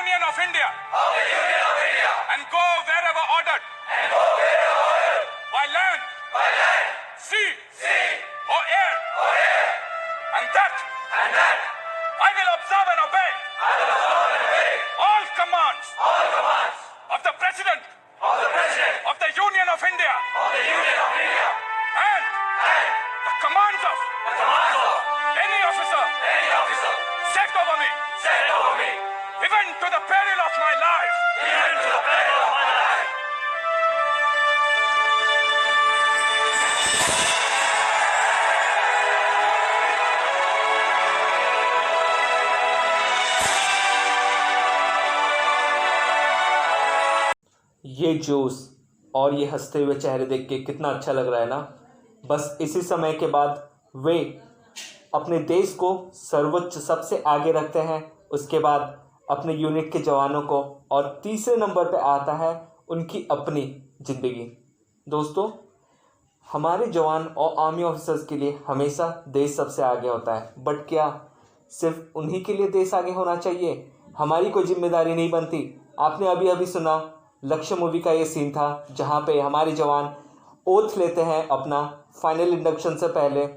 Union of India and go wherever ordered by land, sea, or air, and that I will observe and obey all commands of the President of the Union of India and the commands of any officer set over me, even to the peril of my life. ये जोश और ये हंसते हुए चेहरे देख के कितना अच्छा लग रहा है ना। बस इसी समय के बाद वे अपने देश को सर्वोच्च सबसे आगे रखते हैं, उसके बाद अपने यूनिट के जवानों को, और तीसरे नंबर पे आता है उनकी अपनी ज़िंदगी। दोस्तों, हमारे जवान और आर्मी ऑफिसर्स के लिए हमेशा देश सबसे आगे होता है, बट क्या सिर्फ उन्हीं के लिए देश आगे होना चाहिए? हमारी कोई जिम्मेदारी नहीं बनती? आपने अभी अभी सुना लक्ष्य मूवी का ये सीन था जहाँ पे हमारे जवान ओथ लेते हैं अपना फाइनल इंडक्शन से पहले,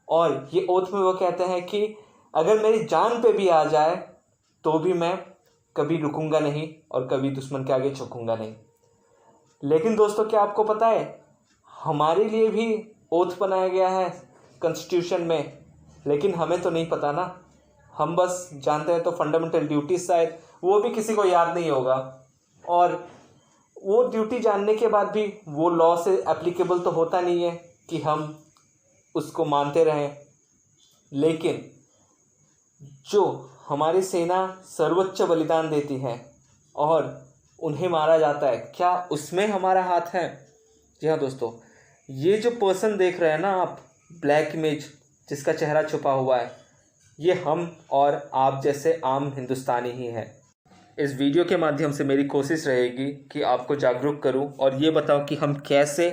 और ये ओथ में वो कहते हैं कि अगर मेरी जान पे भी आ जाए तो भी मैं कभी रुकूंगा नहीं और कभी दुश्मन के आगे झुकूंगा नहीं। लेकिन दोस्तों, क्या आपको पता है हमारे लिए भी ओथ बनाया गया है कॉन्स्टिट्यूशन में? लेकिन हमें तो नहीं पता ना, हम बस जानते हैं तो फंडामेंटल ड्यूटीज शायद वो भी किसी को याद नहीं होगा, और वो ड्यूटी जानने के बाद भी वो लॉ से एप्लीकेबल तो होता नहीं है कि हम उसको मानते रहें। लेकिन जो हमारी सेना सर्वोच्च बलिदान देती है और उन्हें मारा जाता है, क्या उसमें हमारा हाथ है? जी हाँ दोस्तों, ये जो पर्सन देख रहे हैं ना आप, ब्लैक इमेज जिसका चेहरा छुपा हुआ है, ये हम और आप जैसे आम हिंदुस्तानी ही हैं। इस वीडियो के माध्यम से मेरी कोशिश रहेगी कि आपको जागरूक करूं और ये बताऊं कि हम कैसे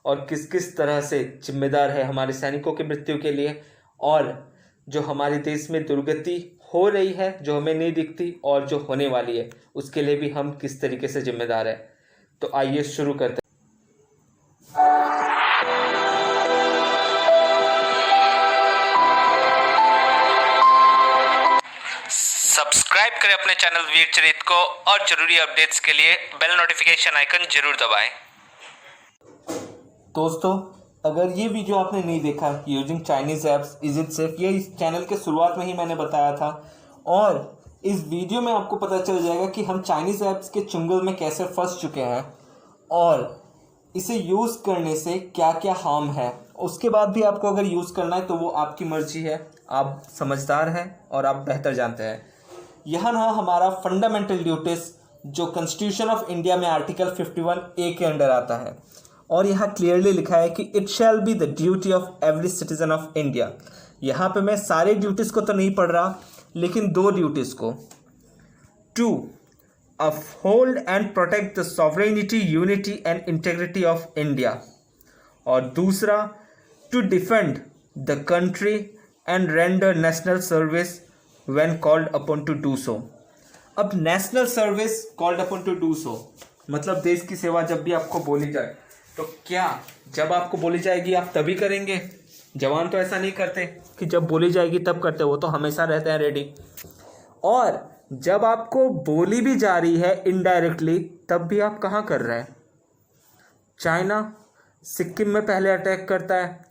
और किस किस तरह से जिम्मेदार है हमारे सैनिकों की मृत्यु के लिए, और जो हमारे देश में दुर्गति हो रही है जो हमें नहीं दिखती और जो होने वाली है उसके लिए भी हम किस तरीके से जिम्मेदार है। तो आइए शुरू करते हैं। सब्सक्राइब करें अपने चैनल वीर चरित को और जरूरी अपडेट्स के लिए बेल नोटिफिकेशन आइकन जरूर दबाएं। दोस्तों, अगर ये वीडियो आपने नहीं देखा using Chinese apps is it safe, ये इस चैनल के शुरुआत में ही मैंने बताया था, और इस वीडियो में आपको पता चल जाएगा कि हम चाइनीज़ ऐप्स के चुंगल में कैसे फंस चुके हैं और इसे यूज़ करने से क्या क्या हार्म है। उसके बाद भी आपको अगर यूज़ करना है तो वो आपकी मर्जी है, आप समझदार हैं और आप बेहतर जानते हैं। यहाँ ना हमारा फंडामेंटल ड्यूटीज़ जो कॉन्स्टिट्यूशन ऑफ इंडिया में आर्टिकल 51A के अंडर आता है, और यहाँ क्लियरली लिखा है कि it shall be the duty of every citizen of India. यहाँ पे मैं सारे ड्यूटीज़ को तो नहीं पढ़ रहा, लेकिन दो ड्यूटीज़ को, to uphold and protect the sovereignty, unity and integrity of India, और दूसरा to defend the country and render national service when called upon to do so। अब national service called upon to do so मतलब देश की सेवा जब भी आपको बोली जाए, तो क्या जब आपको बोली जाएगी आप तभी करेंगे? जवान तो ऐसा नहीं करते कि जब बोली जाएगी तब करते, वो तो हमेशा रहते हैं रेडी। और जब आपको बोली भी जा रही है इनडायरेक्टली, तब भी आप कहाँ कर रहे हैं? चाइना सिक्किम में पहले अटैक करता है,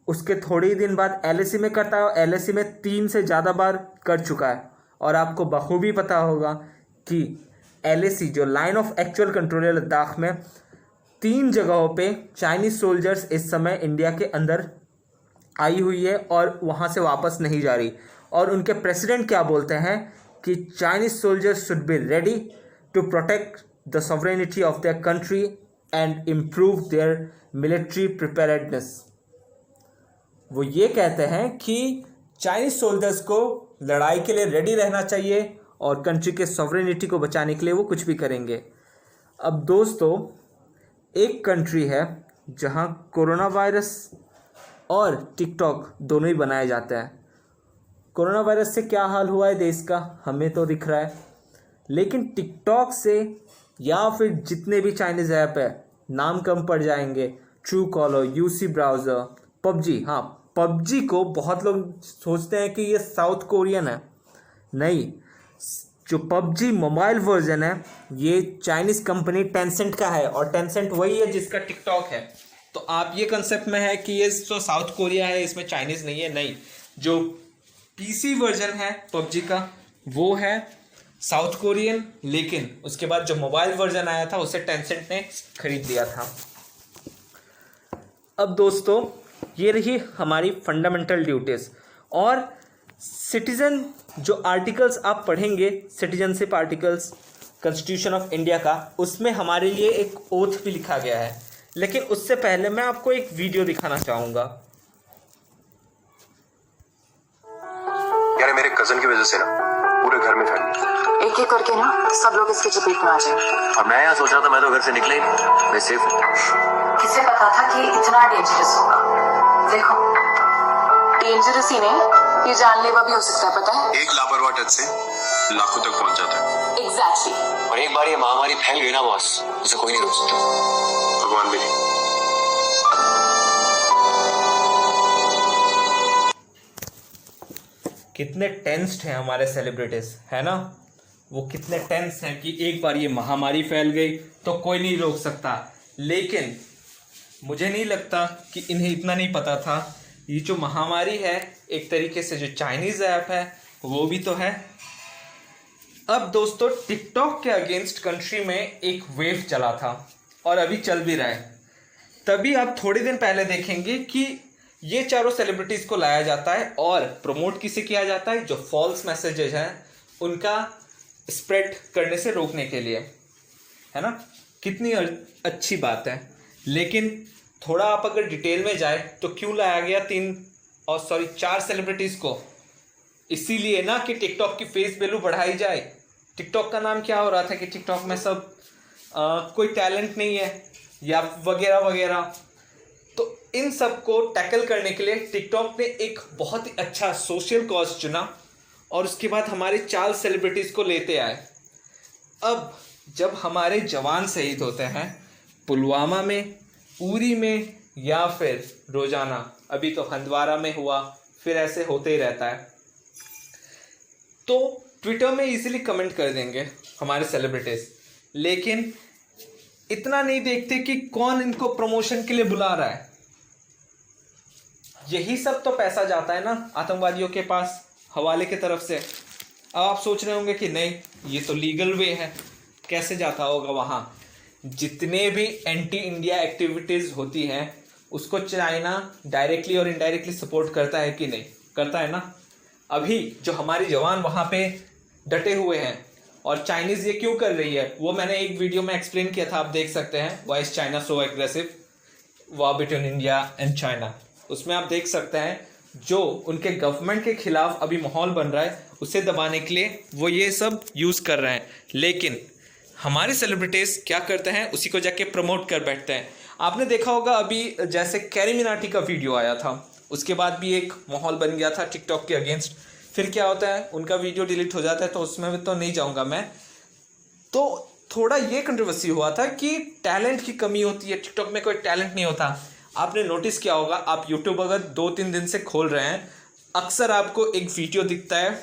उसके थोड़े ही दिन बाद LAC में करता है, और LAC में 3 से ज़्यादा बार कर चुका है। और आपको बखूबी पता होगा कि LAC जो लाइन ऑफ एक्चुअल कंट्रोल है लद्दाख में, 3 जगहों पे चाइनीज़ सोल्जर्स इस समय इंडिया के अंदर आई हुई है और वहाँ से वापस नहीं जा रही। और उनके प्रेसिडेंट क्या बोलते हैं कि Chinese soldiers should be ready to protect the sovereignty of their country and improve their military preparedness. वो ये कहते हैं कि चाइनीज सोल्जर्स को लड़ाई के लिए रेडी रहना चाहिए और कंट्री के सॉवरेनिटी को बचाने के लिए वो कुछ भी करेंगे। अब दोस्तों, एक कंट्री है जहां कोरोना वायरस और टिकटॉक दोनों ही बनाए जाते हैं। कोरोना वायरस से क्या हाल हुआ है देश का हमें तो दिख रहा है, लेकिन टिकटॉक से या फिर जितने भी चाइनीज़ ऐप है नाम कम पड़ जाएंगे, true collar, UC browser, PUBG. हाँ, पबजी को बहुत लोग सोचते हैं कि ये साउथ कोरियन है, नहीं, जो पबजी मोबाइल वर्जन है ये चाइनीज़ कंपनी टेंसेंट का है, और टेंसेंट वही है जिसका टिकटॉक है। तो आप ये कंसेप्ट में है कि ये तो साउथ कोरिया है, इसमें चाइनीज़ नहीं है, नहीं, जो पीसी वर्जन है पबजी का वो है साउथ कोरियन, लेकिन उसके बाद जो मोबाइल वर्जन आया था उसे टेंसेंट ने खरीद लिया था। अब दोस्तों ये रही हमारी फंडामेंटल ड्यूटीज़, और सिटीज़न जो आर्टिकल्स आप पढ़ेंगे, citizenship articles constitution of India का, उसमें हमारे लिए एक ओथ भी लिखा गया है। लेकिन उससे पहले मैं आपको एक वीडियो दिखाना चाहूँगा। यार मेरे कजन की वजह से ना पूरे घर में फैल गया। एक एक करके ना सब लोग इसके चपेट में आ जाए। और मैं यहाँ सोच रहा था, मैं तो घर से निकला ही नहीं, मैं सेफ हूँ। किसे पता था कि इतना डेंजरस होगा। देखो, डेंजरस ही नहीं, ये जानलेवा भी हो सकता है, पता है? एक लापरवाह टच से लाखों तक पहुँच जाता है। एग्जैक्टली। और एक बार ये महामारी फैल गई ना बॉस, उसे कोई नहीं रोक सकता, भगवान भी नहीं। कितने टेंस्ड हैं हमारे सेलिब्रिटीज़, है ना? वो कितने टेंस हैं कि एक बार ये महामारी फैल गई तो कोई नहीं रोक सकता। लेकिन मुझे नहीं लगता कि इन्हें इतना नहीं पता था, ये जो महामारी है एक तरीके से जो चाइनीज़ ऐप है वो भी तो है। अब दोस्तों टिकटॉक के अगेंस्ट कंट्री में एक वेव चला था और अभी चल भी रहा है। तभी आप थोड़े दिन पहले देखेंगे कि ये चारों सेलिब्रिटीज़ को लाया जाता है और प्रमोट किसे किया जाता है, जो फॉल्स मैसेजेस हैं उनका स्प्रेड करने से रोकने के लिए, है ना? कितनी अच्छी बात है। लेकिन थोड़ा आप अगर डिटेल में जाए तो क्यों लाया गया 4 सेलिब्रिटीज़ को? इसीलिए ना कि टिकटॉक की फेस वैल्यू बढ़ाई जाए। टिकटॉक का नाम क्या हो रहा था कि टिकटॉक में सब कोई टैलेंट नहीं है या वगैरह वगैरह। तो इन सब को टैकल करने के लिए टिकटॉक ने एक बहुत ही अच्छा सोशल कॉज चुना और उसके बाद हमारे 4 सेलिब्रिटीज़ को लेते आए। अब जब हमारे जवान शहीद होते हैं पुलवामा में, उरी में या फिर रोजाना, अभी तो हंदवारा में हुआ, फिर ऐसे होते ही रहता है, तो ट्विटर में इजीली कमेंट कर देंगे हमारे सेलिब्रिटीज़, लेकिन इतना नहीं देखते कि कौन इनको प्रमोशन के लिए बुला रहा है। यही सब तो पैसा जाता है ना आतंकवादियों के पास हवाले की तरफ से। अब आप सोच रहे होंगे कि नहीं ये तो लीगल वे है, कैसे जाता होगा वहाँ? जितने भी एंटी इंडिया एक्टिविटीज़ होती हैं उसको चाइना डायरेक्टली और इनडायरेक्टली सपोर्ट करता है कि नहीं करता है ना? अभी जो हमारे जवान वहाँ पे डटे हुए हैं और चाइनीज़ ये क्यों कर रही है वो मैंने एक वीडियो में एक्सप्लेन किया था, आप देख सकते हैं, why is China so aggressive, war between India and China. उसमें आप देख सकते हैं जो उनके गवर्नमेंट के खिलाफ अभी माहौल बन रहा है उसे दबाने के लिए वो ये सब यूज़ कर रहे हैं। लेकिन हमारे सेलिब्रिटीज़ क्या करते हैं, उसी को जाके प्रमोट कर बैठते हैं। आपने देखा होगा अभी जैसे कैरी मिनाटी का वीडियो आया था, उसके बाद भी एक माहौल बन गया था टिकटॉक के अगेंस्ट। फिर क्या होता है, उनका वीडियो डिलीट हो जाता है, तो उसमें तो नहीं जाऊंगा मैं। तो थोड़ा ये कंट्रोवर्सी हुआ था कि टैलेंट की कमी होती है, टिकटॉक में कोई टैलेंट नहीं होता। आपने नोटिस किया होगा, आप यूट्यूब अगर 2-3 दिन से खोल रहे हैं, अक्सर आपको एक वीडियो दिखता है,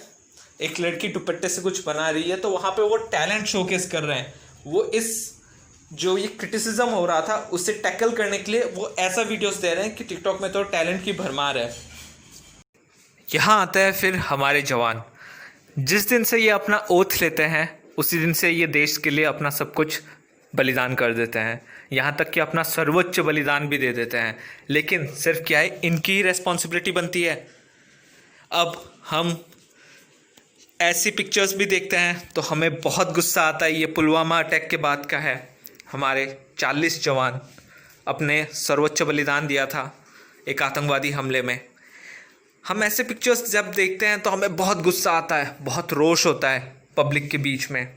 एक लड़की दुपट्टे से कुछ बना रही है, तो वहाँ पे वो टैलेंट शोकेस कर रहे हैं। वो इस जो ये क्रिटिसिज्म हो रहा था उससे टैकल करने के लिए वो ऐसा वीडियोस दे रहे हैं कि टिकटॉक में तो टैलेंट की भरमार है। यहाँ आता है फिर हमारे जवान। जिस दिन से ये अपना ओथ लेते हैं उसी दिन से ये देश के लिए अपना सब कुछ बलिदान कर देते हैं, यहाँ तक कि अपना सर्वोच्च बलिदान भी दे देते हैं। लेकिन सिर्फ क्या है, इनकी ही रेस्पॉन्सिबिलिटी बनती है। अब हम ऐसी पिक्चर्स भी देखते हैं तो हमें बहुत गुस्सा आता है। ये पुलवामा अटैक के बाद का है, हमारे 40 जवान अपने सर्वोच्च बलिदान दिया था एक आतंकवादी हमले में। हम ऐसे पिक्चर्स जब देखते हैं तो हमें बहुत गुस्सा आता है, बहुत रोष होता है पब्लिक के बीच में,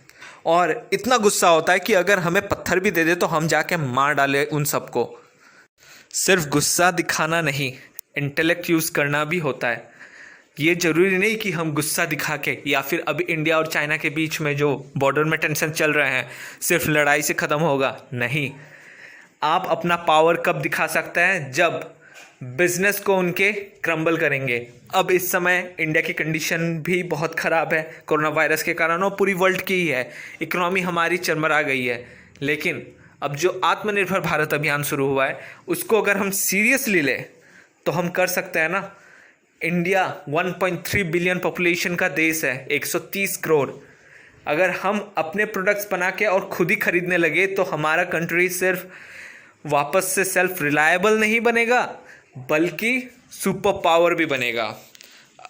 और इतना गुस्सा होता है कि अगर हमें पत्थर भी दे दे तो हम जाके मार डालें उन सबको। सिर्फ गुस्सा दिखाना नहीं, इंटेलेक्ट यूज़ करना भी होता है। ये ज़रूरी नहीं कि हम गुस्सा दिखा के या फिर अभी इंडिया और चाइना के बीच में जो बॉर्डर में टेंशन चल रहे हैं सिर्फ लड़ाई से ख़त्म होगा। नहीं, आप अपना पावर कब दिखा सकते हैं? जब बिजनेस को उनके क्रम्बल करेंगे। अब इस समय इंडिया की कंडीशन भी बहुत ख़राब है कोरोना वायरस के कारण, और पूरी वर्ल्ड की ही है। इकोनॉमी हमारी चरमरा गई है। लेकिन अब जो आत्मनिर्भर भारत अभियान शुरू हुआ है उसको अगर हम सीरियसली लें तो हम कर सकते हैं ना। इंडिया 1.3 बिलियन पॉपुलेशन का देश है, 130 करोड़। अगर हम अपने प्रोडक्ट्स बना के और खुद ही खरीदने लगे तो हमारा कंट्री सिर्फ वापस से सेल्फ रिलायबल नहीं बनेगा बल्कि सुपर पावर भी बनेगा।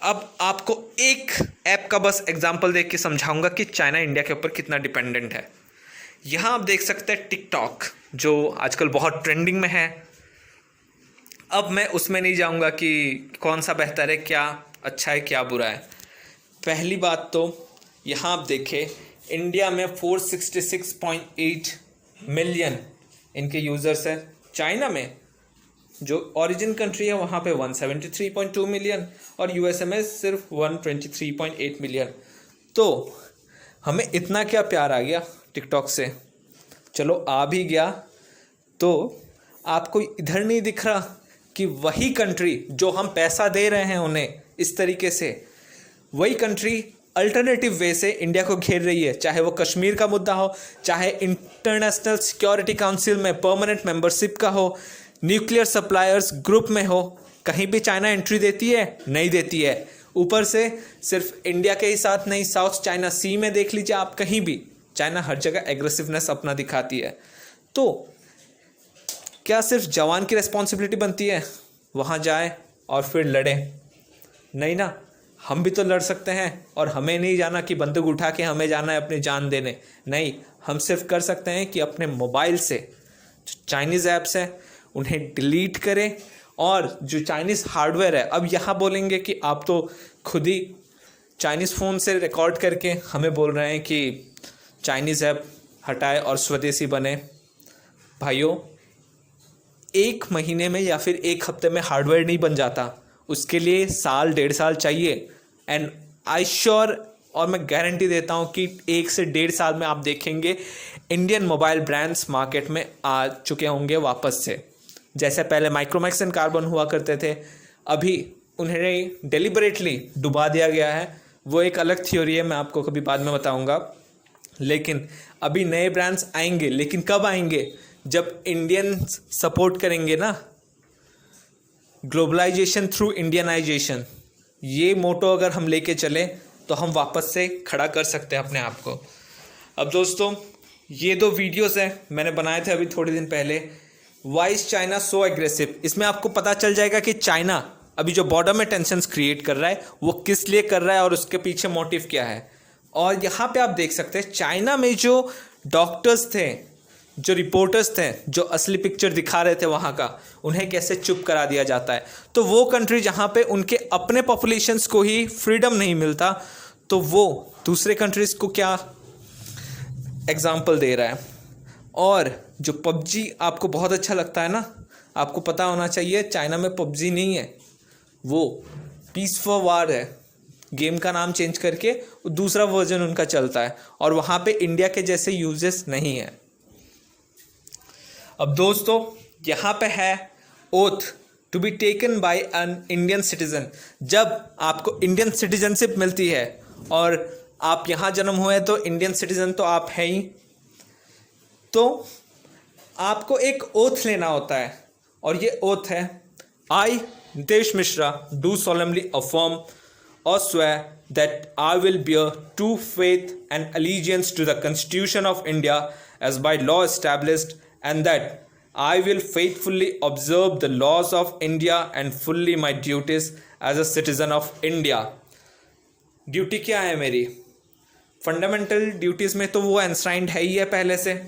अब आपको एक ऐप का बस एग्जांपल देख के समझाऊंगा कि चाइना इंडिया के ऊपर कितना डिपेंडेंट है। यहाँ आप देख सकते हैं टिकटॉक, जो आजकल बहुत ट्रेंडिंग में है। अब मैं उसमें नहीं जाऊंगा कि कौन सा बेहतर है, क्या अच्छा है, क्या बुरा है। पहली बात तो यहाँ आप देखें, इंडिया में 466.8 मिलियन इनके यूज़र्स हैं। चाइना में जो ओरिजिन कंट्री है वहाँ पे 173.2 मिलियन और यूएसए में सिर्फ 123.8 मिलियन। तो हमें इतना क्या प्यार आ गया टिकटॉक से? चलो आ भी गया तो आपको इधर नहीं दिख रहा कि वही कंट्री जो हम पैसा दे रहे हैं उन्हें इस तरीके से, वही कंट्री अल्टरनेटिव वे से इंडिया को घेर रही है। चाहे वो कश्मीर का मुद्दा हो, चाहे इंटरनेशनल सिक्योरिटी काउंसिल में परमानेंट मेंबरशिप का हो, न्यूक्लियर सप्लायर्स ग्रुप में हो, कहीं भी चाइना एंट्री देती है? नहीं देती है। ऊपर से सिर्फ इंडिया के ही साथ नहीं, साउथ चाइना सी में देख लीजिए आप, कहीं भी चाइना हर जगह एग्रेसिवनेस अपना दिखाती है। तो क्या सिर्फ जवान की रिस्पॉन्सिबिलिटी बनती है वहाँ जाए और फिर लड़े? नहीं ना, हम भी तो लड़ सकते हैं। और हमें नहीं जाना कि बंदूक उठा के हमें जाना है अपनी जान देने। नहीं, हम सिर्फ कर सकते हैं कि अपने मोबाइल से जो चाइनीज़ ऐप्स हैं उन्हें डिलीट करें, और जो चाइनीज़ हार्डवेयर है, अब यहाँ बोलेंगे कि आप तो खुद ही चाइनीज़ फ़ोन से रिकॉर्ड करके हमें बोल रहे हैं कि चाइनीज़ ऐप हटाए और स्वदेशी बने। भाइयों, एक महीने में या फिर एक हफ्ते में हार्डवेयर नहीं बन जाता, उसके लिए साल 1.5 साल चाहिए। एंड आई श्योर, और मैं गारंटी देता हूँ कि 1 से 1.5 साल में आप देखेंगे इंडियन मोबाइल ब्रांड्स मार्केट में आ चुके होंगे वापस से। जैसे पहले माइक्रोमैक्स एंड कार्बन हुआ करते थे, अभी उन्हें डेलिबरेटली डुबा दिया गया है। वो एक अलग थ्योरी है, मैं आपको कभी बाद में बताऊँगा। लेकिन अभी नए ब्रांड्स आएंगे, लेकिन कब आएंगे? जब इंडियंस सपोर्ट करेंगे ना। ग्लोबलाइजेशन थ्रू इंडियनाइजेशन, ये मोटो अगर हम लेके चले तो हम वापस से खड़ा कर सकते हैं अपने आप को। अब दोस्तों, ये 2 वीडियोस हैं मैंने बनाए थे अभी थोड़े दिन पहले, why is China so aggressive. इसमें आपको पता चल जाएगा कि चाइना अभी जो बॉर्डर में टेंशन्स क्रिएट कर रहा है वो किस लिए कर रहा है और उसके पीछे मोटिव क्या है। और यहाँ पे आप देख सकते हैं चाइना में जो डॉक्टर्स थे, जो रिपोर्टर्स थे, जो असली पिक्चर दिखा रहे थे वहाँ का, उन्हें कैसे चुप करा दिया जाता है। तो वो कंट्री जहाँ पे उनके अपने पॉपुलेशंस को ही फ्रीडम नहीं मिलता, तो वो दूसरे कंट्रीज़ को क्या एग्जाम्पल दे रहा है। और जो पबजी आपको बहुत अच्छा लगता है ना, आपको पता होना चाहिए चाइना में पबजी नहीं है, वो पीस फॉर वार है। गेम का नाम चेंज करके दूसरा वर्जन उनका चलता है, और वहाँ पे इंडिया के जैसे यूजेस नहीं है। अब दोस्तों, यहाँ पे है oath to be taken by an Indian citizen. जब आपको इंडियन सिटीजनशिप मिलती है और आप यहाँ जन्म हुए तो इंडियन सिटीजन तो आप हैं ही, तो आपको एक ओथ लेना होता है। और ये ओथ है, I Nitesh Mishra do solemnly affirm or swear that I will bear true faith and allegiance to the Constitution of India as by law established, and that I will faithfully observe the laws of India and fully my duties as a citizen of India. Duty क्या है मेरी? Fundamental duties में तो वो एंश्राइंड है ही है पहले से,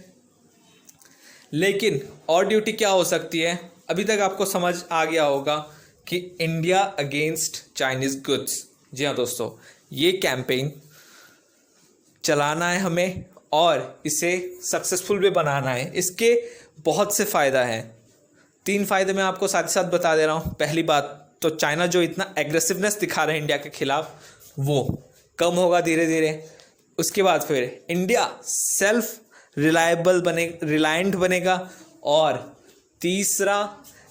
लेकिन और ड्यूटी क्या हो सकती है? अभी तक आपको समझ आ गया होगा कि इंडिया अगेंस्ट चाइनीज़ गुड्स। जी हाँ दोस्तों, ये कैंपेन चलाना है हमें और इसे सक्सेसफुल भी बनाना है। इसके बहुत से फ़ायदा हैं। 3 फ़ायदे मैं आपको साथ ही साथ बता दे रहा हूँ। पहली बात, तो चाइना जो इतना एग्रेसिवनेस दिखा रहा है इंडिया के खिलाफ वो कम होगा धीरे धीरे। उसके बाद फिर इंडिया सेल्फ रिलायंट बनेगा। और तीसरा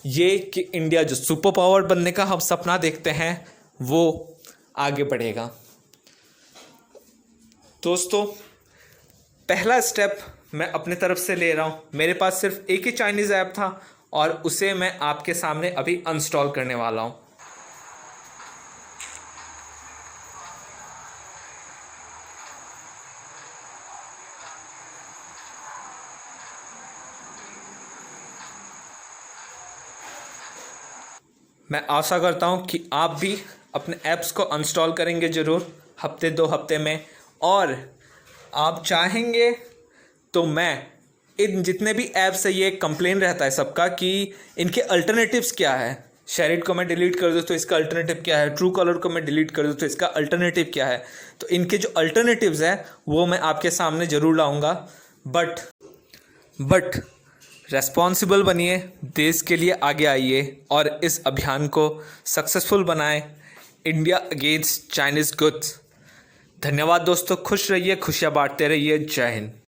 ये कि इंडिया जो सुपर पावर बनने का हम सपना देखते हैं वो आगे बढ़ेगा। दोस्तों, पहला स्टेप मैं अपने तरफ से ले रहा हूँ। मेरे पास सिर्फ एक ही चाइनीज़ ऐप था और उसे मैं आपके सामने अभी अनस्टॉल करने वाला हूँ। मैं आशा करता हूँ कि आप भी अपने ऐप्स को अनस्टॉल करेंगे ज़रूर हफ्ते 2 हफ्ते में। और आप चाहेंगे तो मैं इन जितने भी ऐप्स है, ये कंप्लेन रहता है सबका कि इनके अल्टरनेटिव्स क्या है। शेयरिट को मैं डिलीट कर दूँ तो इसका अल्टरनेटिव क्या है, ट्रू कलर को मैं डिलीट कर दूँ तो इसका अल्टरनेटिव क्या है। तो इनके जो अल्टरनेटिव्स हैं वो मैं आपके सामने ज़रूर लाऊँगा। बट रेस्पॉन्सिबल बनिए, देश के लिए आगे आइए और इस अभियान को सक्सेसफुल बनाएं। India against Chinese goods. धन्यवाद दोस्तों, खुश रहिए, खुशियाँ बांटते रहिए। जय हिंद।